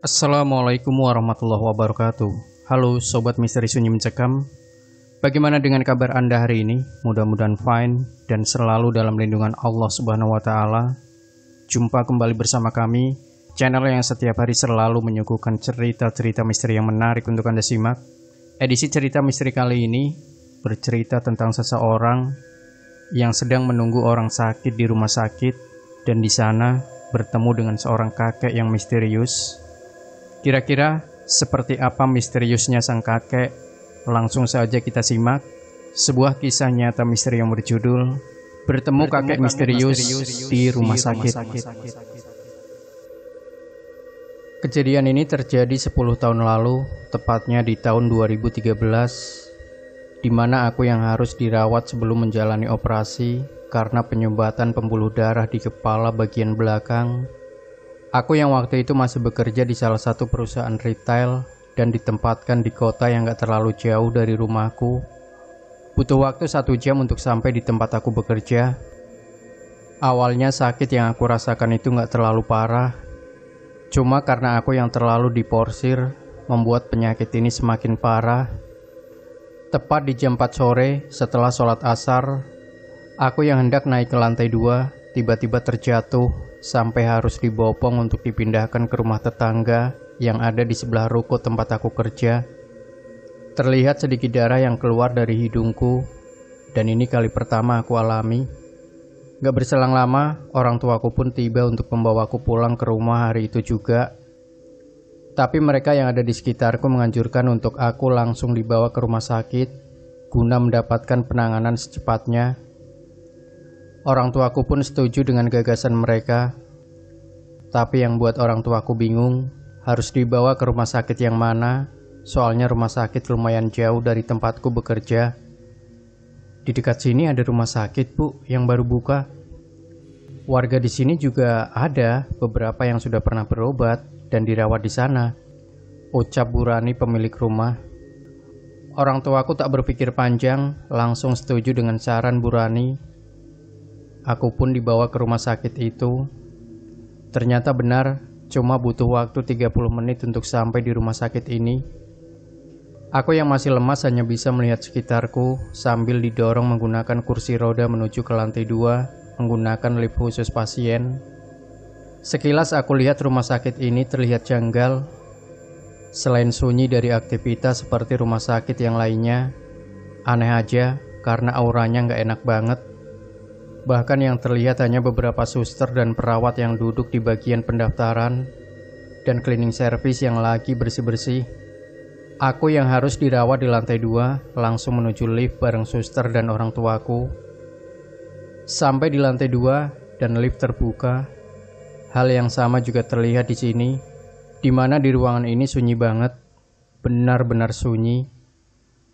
Assalamualaikum warahmatullahi wabarakatuh. Halo Sobat Misteri Sunyi Mencekam. Bagaimana dengan kabar Anda hari ini? Mudah-mudahan fine dan selalu dalam lindungan Allah Subhanahu wa Ta'ala. Jumpa kembali bersama kami, channel yang setiap hari selalu menyuguhkan cerita-cerita misteri yang menarik untuk Anda simak. Edisi cerita misteri kali ini bercerita tentang seseorang yang sedang menunggu orang sakit di rumah sakit, dan di sana bertemu dengan seorang kakek yang misterius. Kira-kira seperti apa misteriusnya sang kakek? Langsung saja kita simak sebuah kisah nyata misteri yang berjudul Bertemu Kakek Misterius di Rumah Sakit. Kejadian ini terjadi 10 tahun lalu, tepatnya di tahun 2013, di mana aku yang harus dirawat sebelum menjalani operasi karena penyumbatan pembuluh darah di kepala bagian belakang. Aku yang waktu itu masih bekerja di salah satu perusahaan retail dan ditempatkan di kota yang gak terlalu jauh dari rumahku. Butuh waktu 1 jam untuk sampai di tempat aku bekerja. Awalnya sakit yang aku rasakan itu gak terlalu parah. Cuma karena aku yang terlalu diporsir membuat penyakit ini semakin parah. Tepat di jam 4 sore setelah sholat asar, aku yang hendak naik ke lantai 2 tiba-tiba terjatuh sampai harus dibopong untuk dipindahkan ke rumah tetangga yang ada di sebelah ruko tempat aku kerja. Terlihat sedikit darah yang keluar dari hidungku, dan ini kali pertama aku alami. Gak berselang lama, orang tuaku pun tiba untuk membawaku pulang ke rumah hari itu juga. Tapi mereka yang ada di sekitarku menganjurkan untuk aku langsung dibawa ke rumah sakit guna mendapatkan penanganan secepatnya. Orang tuaku pun setuju dengan gagasan mereka. Tapi yang buat orang tuaku bingung, harus dibawa ke rumah sakit yang mana, soalnya rumah sakit lumayan jauh dari tempatku bekerja. Di dekat sini ada rumah sakit, Bu, yang baru buka. Warga di sini juga ada beberapa yang sudah pernah berobat dan dirawat di sana, ucap Burani pemilik rumah. Orang tuaku tak berpikir panjang, langsung setuju dengan saran Burani. Aku pun dibawa ke rumah sakit itu. Ternyata benar, cuma butuh waktu 30 menit untuk sampai di rumah sakit ini. Aku yang masih lemas hanya bisa melihat sekitarku sambil didorong menggunakan kursi roda menuju ke lantai 2 menggunakan lift khusus pasien. Sekilas aku lihat rumah sakit ini terlihat janggal. Selain sunyi dari aktivitas seperti rumah sakit yang lainnya, aneh aja karena auranya nggak enak banget. Bahkan yang terlihat hanya beberapa suster dan perawat yang duduk di bagian pendaftaran dan cleaning service yang lagi bersih-bersih. Aku yang harus dirawat di lantai 2 langsung menuju lift bareng suster dan orang tuaku. Sampai di lantai 2 dan lift terbuka. Hal yang sama juga terlihat di sini, di mana di ruangan ini sunyi banget, benar-benar sunyi.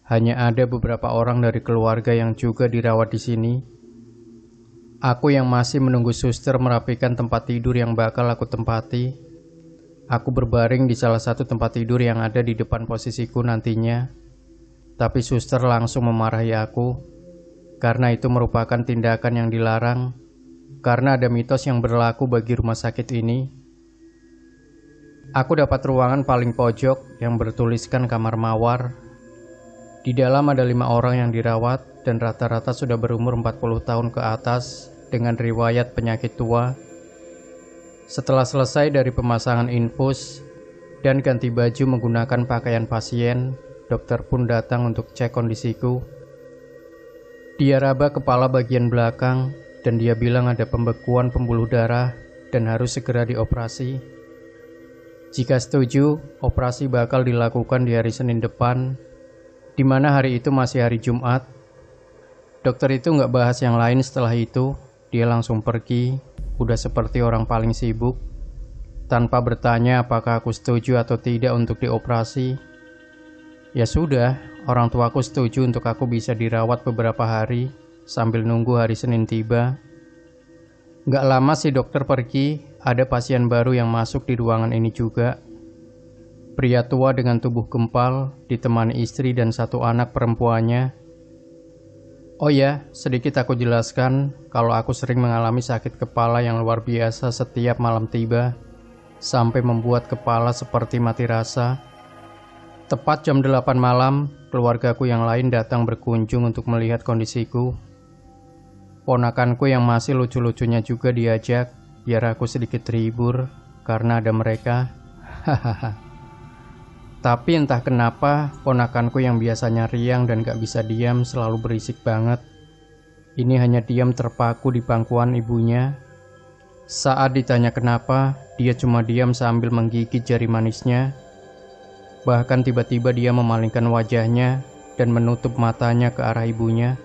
Hanya ada beberapa orang dari keluarga yang juga dirawat di sini. Aku yang masih menunggu suster merapikan tempat tidur yang bakal aku tempati. Aku berbaring di salah satu tempat tidur yang ada di depan posisiku nantinya. Tapi suster langsung memarahi aku, karena itu merupakan tindakan yang dilarang, karena ada mitos yang berlaku bagi rumah sakit ini. Aku dapat ruangan paling pojok yang bertuliskan kamar mawar. Di dalam ada 5 orang yang dirawat dan rata-rata sudah berumur 40 tahun ke atas dengan riwayat penyakit tua. Setelah selesai dari pemasangan infus dan ganti baju menggunakan pakaian pasien, dokter pun datang untuk cek kondisiku. Dia raba kepala bagian belakang dan dia bilang ada pembekuan pembuluh darah dan harus segera dioperasi. Jika setuju, operasi bakal dilakukan di hari Senin depan, di mana hari itu masih hari Jumat. Dokter itu nggak bahas yang lain setelah itu, dia langsung pergi, udah seperti orang paling sibuk, tanpa bertanya apakah aku setuju atau tidak untuk dioperasi. Ya sudah, orang tuaku setuju untuk aku bisa dirawat beberapa hari, sambil nunggu hari Senin tiba. Nggak lama si dokter pergi, ada pasien baru yang masuk di ruangan ini juga. Pria tua dengan tubuh gempal, ditemani istri dan 1 anak perempuannya. Oh ya, sedikit aku jelaskan kalau aku sering mengalami sakit kepala yang luar biasa setiap malam tiba. sampai membuat kepala seperti mati rasa. Tepat jam 8 malam, keluargaku yang lain datang berkunjung untuk melihat kondisiku. Ponakanku yang masih lucu-lucunya juga diajak, biar aku sedikit terhibur karena ada mereka. Hahaha. Tapi entah kenapa, ponakanku yang biasanya riang dan gak bisa diam selalu berisik banget. Ini hanya diam terpaku di pangkuan ibunya. Saat ditanya kenapa, dia cuma diam sambil menggigit jari manisnya. Bahkan tiba-tiba dia memalingkan wajahnya dan menutup matanya ke arah ibunya.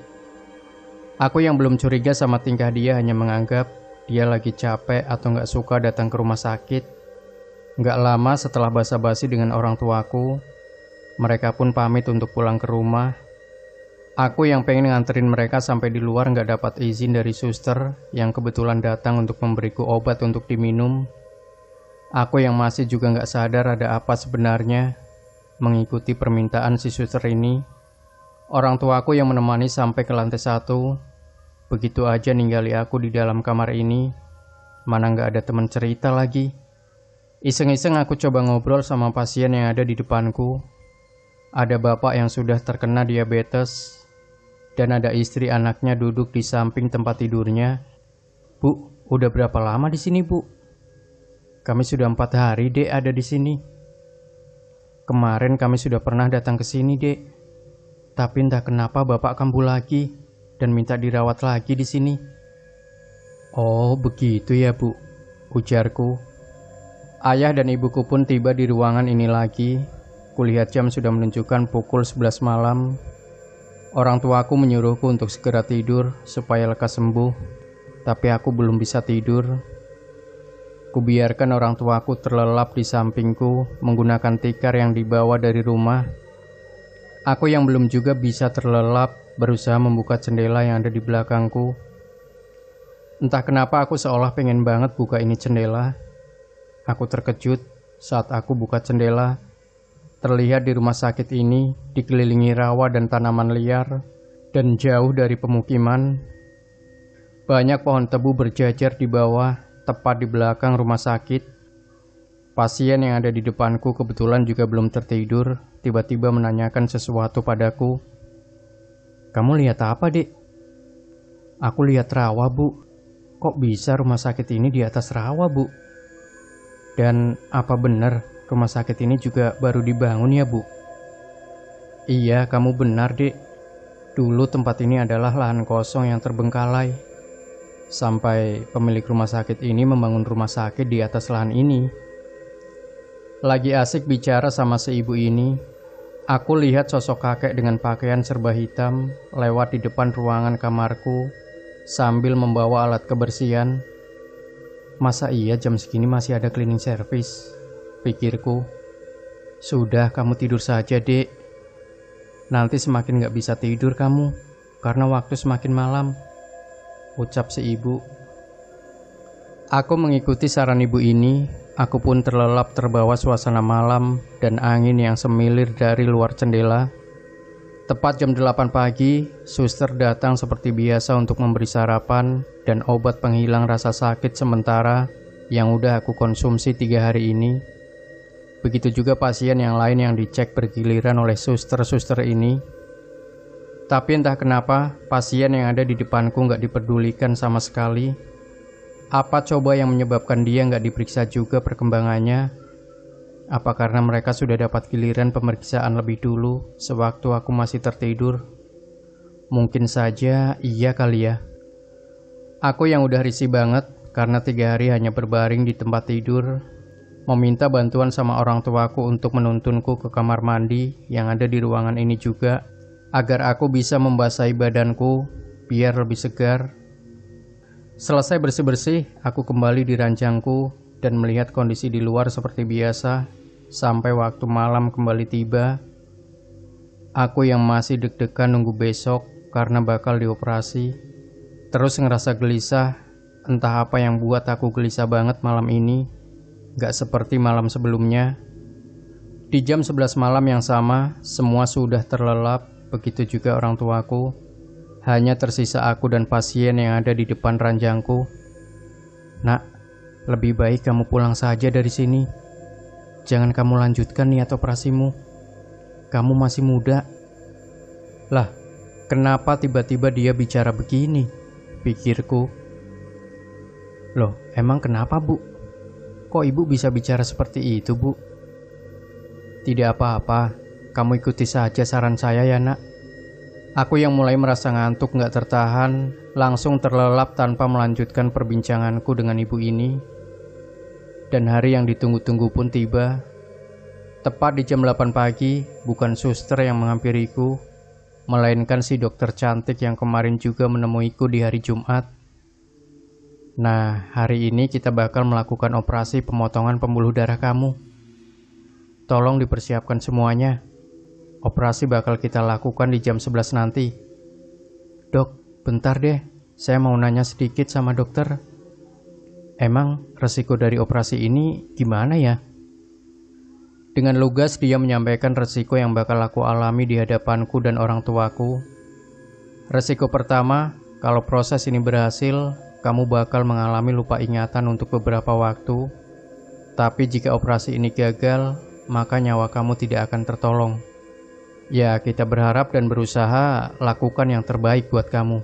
Aku yang belum curiga sama tingkah dia hanya menganggap dia lagi capek atau gak suka datang ke rumah sakit. Gak lama setelah basa-basi dengan orang tuaku, mereka pun pamit untuk pulang ke rumah. Aku yang pengen nganterin mereka sampai di luar gak dapat izin dari suster yang kebetulan datang untuk memberiku obat untuk diminum. Aku yang masih juga gak sadar ada apa sebenarnya, mengikuti permintaan si suster ini. Orang tuaku yang menemani sampai ke lantai 1, begitu aja ninggali aku di dalam kamar ini. Mana gak ada teman cerita lagi. Iseng-iseng aku coba ngobrol sama pasien yang ada di depanku. Ada bapak yang sudah terkena diabetes, dan ada istri anaknya duduk di samping tempat tidurnya. "Bu, udah berapa lama di sini, Bu?" "Kami sudah 4 hari, Dek, ada di sini." "Kemarin kami sudah pernah datang ke sini, Dek. Tapi entah kenapa bapak kambuh lagi dan minta dirawat lagi di sini." "Oh, begitu ya, Bu," ujarku. Ayah dan ibuku pun tiba di ruangan ini lagi. Kulihat jam sudah menunjukkan pukul 11 malam. Orang tuaku menyuruhku untuk segera tidur supaya lekas sembuh, tapi aku belum bisa tidur. Kubiarkan orang tuaku terlelap di sampingku menggunakan tikar yang dibawa dari rumah. Aku yang belum juga bisa terlelap berusaha membuka jendela yang ada di belakangku. Entah kenapa aku seolah pengen banget buka ini jendela. Aku terkejut saat aku buka jendela. Terlihat di rumah sakit ini dikelilingi rawa dan tanaman liar dan jauh dari pemukiman. Banyak pohon tebu berjajar di bawah, tepat di belakang rumah sakit. Pasien yang ada di depanku kebetulan juga belum tertidur, tiba-tiba menanyakan sesuatu padaku. "Kamu lihat apa, Dek?" "Aku lihat rawa, Bu." "Kok bisa rumah sakit ini di atas rawa, Bu? Dan apa benar rumah sakit ini juga baru dibangun ya, Bu?" "Iya, kamu benar, Dek. Dulu tempat ini adalah lahan kosong yang terbengkalai. Sampai pemilik rumah sakit ini membangun rumah sakit di atas lahan ini." Lagi asik bicara sama si ibu ini, aku lihat sosok kakek dengan pakaian serba hitam lewat di depan ruangan kamarku sambil membawa alat kebersihan. Masa iya jam segini masih ada cleaning service? Pikirku. Sudah, kamu tidur saja, Dek. Nanti semakin gak bisa tidur kamu, karena waktu semakin malam, ucap si ibu. Aku mengikuti saran ibu ini. Aku pun terlelap terbawa suasana malam dan angin yang semilir dari luar jendela. Tepat jam 8 pagi, suster datang seperti biasa untuk memberi sarapan dan obat penghilang rasa sakit sementara yang udah aku konsumsi 3 hari ini. Begitu juga pasien yang lain yang dicek bergiliran oleh suster-suster ini. Tapi entah kenapa, pasien yang ada di depanku gak diperdulikan sama sekali. Apa coba yang menyebabkan dia gak diperiksa juga perkembangannya? Apa karena mereka sudah dapat giliran pemeriksaan lebih dulu sewaktu aku masih tertidur? Mungkin saja iya kali ya. Aku yang udah risih banget karena 3 hari hanya berbaring di tempat tidur, meminta bantuan sama orang tuaku untuk menuntunku ke kamar mandi yang ada di ruangan ini juga, agar aku bisa membasahi badanku biar lebih segar. Selesai bersih-bersih, aku kembali di ranjangku dan melihat kondisi di luar seperti biasa sampai waktu malam kembali tiba. Aku yang masih deg-degan nunggu besok karena bakal dioperasi, terus ngerasa gelisah. Entah apa yang buat aku gelisah banget malam ini, gak seperti malam sebelumnya. Di jam 11 malam yang sama, semua sudah terlelap, begitu juga orang tuaku. Hanya tersisa aku dan pasien yang ada di depan ranjangku. "Nak, Lebih baik kamu pulang saja dari sini. Jangan kamu lanjutkan niat operasimu. Kamu masih muda. Lah, kenapa tiba-tiba dia bicara begini? Pikirku. Loh, emang kenapa, Bu? Kok ibu bisa bicara seperti itu, Bu? Tidak apa-apa, kamu ikuti saja saran saya ya, Nak. Aku yang mulai merasa ngantuk gak tertahan, langsung terlelap tanpa melanjutkan perbincanganku dengan ibu ini. Dan hari yang ditunggu-tunggu pun tiba. Tepat di jam 8 pagi, bukan suster yang menghampiriku, melainkan si dokter cantik yang kemarin juga menemuiku di hari Jumat. Nah, hari ini kita bakal melakukan operasi pemotongan pembuluh darah kamu. Tolong dipersiapkan semuanya. Operasi bakal kita lakukan di jam 11 nanti. Dok, bentar deh. Saya mau nanya sedikit sama dokter. Emang resiko dari operasi ini gimana ya? Dengan lugas dia menyampaikan resiko yang bakal aku alami di hadapanku dan orang tuaku. Resiko pertama, kalau proses ini berhasil, kamu bakal mengalami lupa ingatan untuk beberapa waktu. Tapi jika operasi ini gagal, maka nyawa kamu tidak akan tertolong. Ya, kita berharap dan berusaha lakukan yang terbaik buat kamu.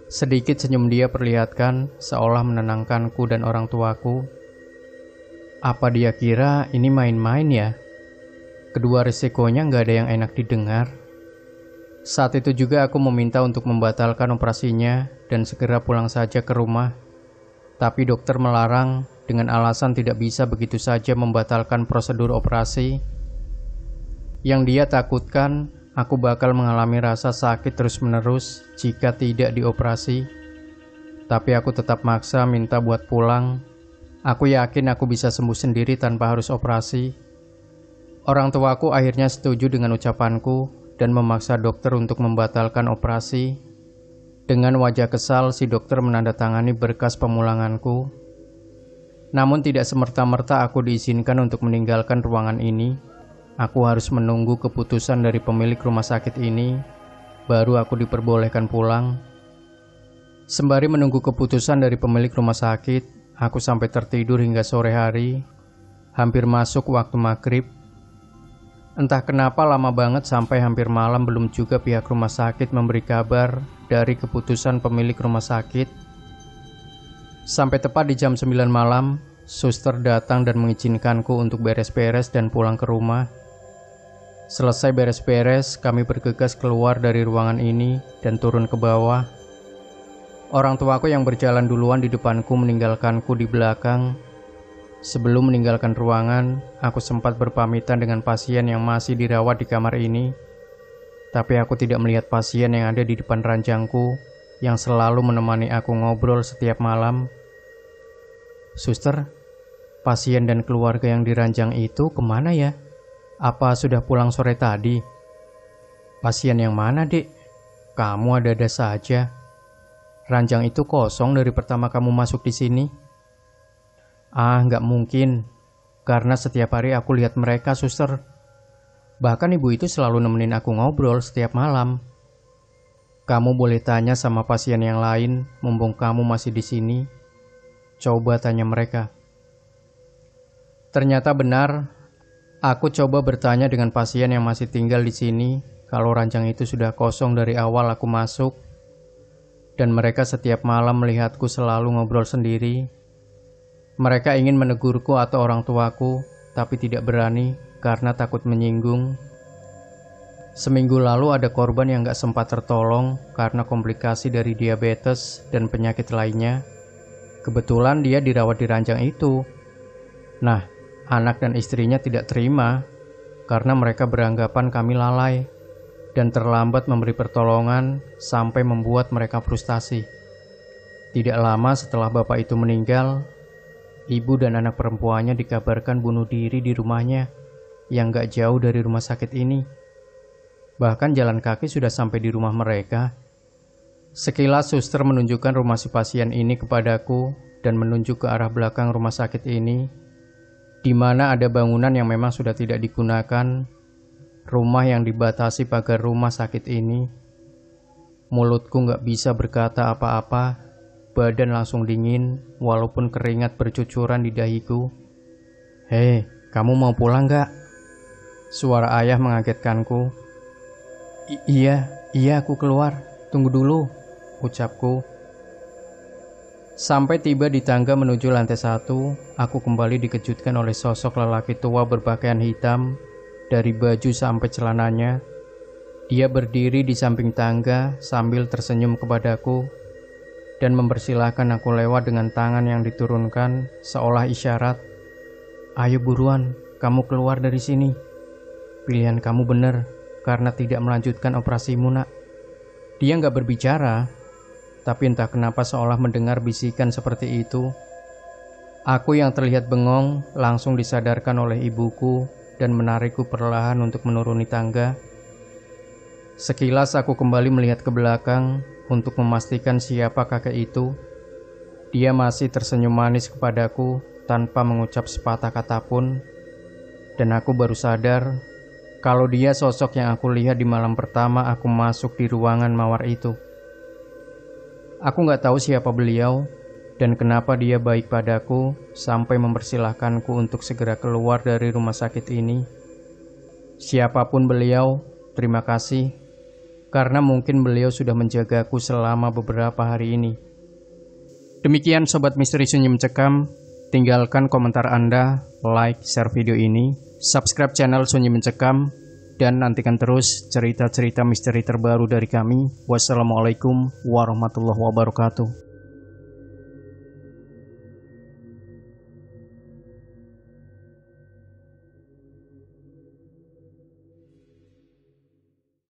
Sedikit senyum dia perlihatkan, seolah menenangkanku dan orang tuaku. Apa dia kira ini main-main ya? Kedua risikonya nggak ada yang enak didengar. Saat itu juga aku meminta untuk membatalkan operasinya dan segera pulang saja ke rumah. Tapi dokter melarang dengan alasan tidak bisa begitu saja membatalkan prosedur operasi. Yang dia takutkan, aku bakal mengalami rasa sakit terus-menerus jika tidak dioperasi. Tapi aku tetap maksa minta buat pulang. Aku yakin aku bisa sembuh sendiri tanpa harus operasi. Orang tuaku akhirnya setuju dengan ucapanku dan memaksa dokter untuk membatalkan operasi. Dengan wajah kesal, si dokter menandatangani berkas pemulanganku. Namun tidak semerta-merta aku diizinkan untuk meninggalkan ruangan ini. Aku harus menunggu keputusan dari pemilik rumah sakit ini, baru aku diperbolehkan pulang. Sembari menunggu keputusan dari pemilik rumah sakit, aku sampai tertidur hingga sore hari, hampir masuk waktu maghrib. Entah kenapa lama banget sampai hampir malam belum juga pihak rumah sakit memberi kabar dari keputusan pemilik rumah sakit. Sampai tepat di jam 9 malam, suster datang dan mengizinkanku untuk beres-beres dan pulang ke rumah. Selesai beres-beres, kami bergegas keluar dari ruangan ini dan turun ke bawah. Orang tuaku yang berjalan duluan di depanku meninggalkanku di belakang. Sebelum meninggalkan ruangan, aku sempat berpamitan dengan pasien yang masih dirawat di kamar ini. Tapi aku tidak melihat pasien yang ada di depan ranjangku, yang selalu menemani aku ngobrol setiap malam. Suster, pasien dan keluarga yang di ranjang itu kemana ya? Apa sudah pulang sore tadi? Pasien yang mana, Dek? Kamu ada-ada saja. Ranjang itu kosong dari pertama kamu masuk di sini. Ah, nggak mungkin. Karena setiap hari aku lihat mereka, suster. Bahkan ibu itu selalu nemenin aku ngobrol setiap malam. Kamu boleh tanya sama pasien yang lain, mumpung kamu masih di sini. Coba tanya mereka. Ternyata benar. Aku coba bertanya dengan pasien yang masih tinggal di sini kalau ranjang itu sudah kosong dari awal aku masuk. Dan mereka setiap malam melihatku selalu ngobrol sendiri. Mereka ingin menegurku atau orang tuaku, tapi tidak berani karena takut menyinggung. Seminggu lalu ada korban yang gak sempat tertolong karena komplikasi dari diabetes dan penyakit lainnya. Kebetulan dia dirawat di ranjang itu. Nah, anak dan istrinya tidak terima karena mereka beranggapan kami lalai dan terlambat memberi pertolongan sampai membuat mereka frustasi. Tidak lama setelah bapak itu meninggal, ibu dan anak perempuannya dikabarkan bunuh diri di rumahnya yang gak jauh dari rumah sakit ini. Bahkan jalan kaki sudah sampai di rumah mereka. Sekilas suster menunjukkan rumah si pasien ini kepadaku dan menunjuk ke arah belakang rumah sakit ini, di mana ada bangunan yang memang sudah tidak digunakan, rumah yang dibatasi pagar rumah sakit ini. Mulutku gak bisa berkata apa-apa. badan langsung dingin walaupun keringat bercucuran di dahiku. "Hei, kamu mau pulang gak?" Suara ayah mengagetkanku. Iya aku keluar, tunggu dulu," ucapku. Sampai tiba di tangga menuju lantai 1, aku kembali dikejutkan oleh sosok lelaki tua berpakaian hitam dari baju sampai celananya. Dia berdiri di samping tangga sambil tersenyum kepadaku dan mempersilahkan aku lewat dengan tangan yang diturunkan seolah isyarat. "Ayo buruan, kamu keluar dari sini. Pilihan kamu benar karena tidak melanjutkan operasimu, nak." Dia nggak berbicara, tapi entah kenapa seolah mendengar bisikan seperti itu. Aku yang terlihat bengong langsung disadarkan oleh ibuku dan menarikku perlahan untuk menuruni tangga. Sekilas aku kembali melihat ke belakang untuk memastikan siapa kakek itu. Dia masih tersenyum manis kepadaku tanpa mengucap sepatah kata pun. Dan aku baru sadar kalau dia sosok yang aku lihat di malam pertama aku masuk di ruangan mawar itu. Aku gak tahu siapa beliau dan kenapa dia baik padaku sampai mempersilahkanku untuk segera keluar dari rumah sakit ini. Siapapun beliau, terima kasih. Karena mungkin beliau sudah menjagaku selama beberapa hari ini. Demikian Sobat Misteri Sunyi Mencekam. Tinggalkan komentar Anda, like, share video ini, subscribe channel Sunyi Mencekam, dan nantikan terus cerita-cerita misteri terbaru dari kami. Wassalamualaikum warahmatullahi wabarakatuh.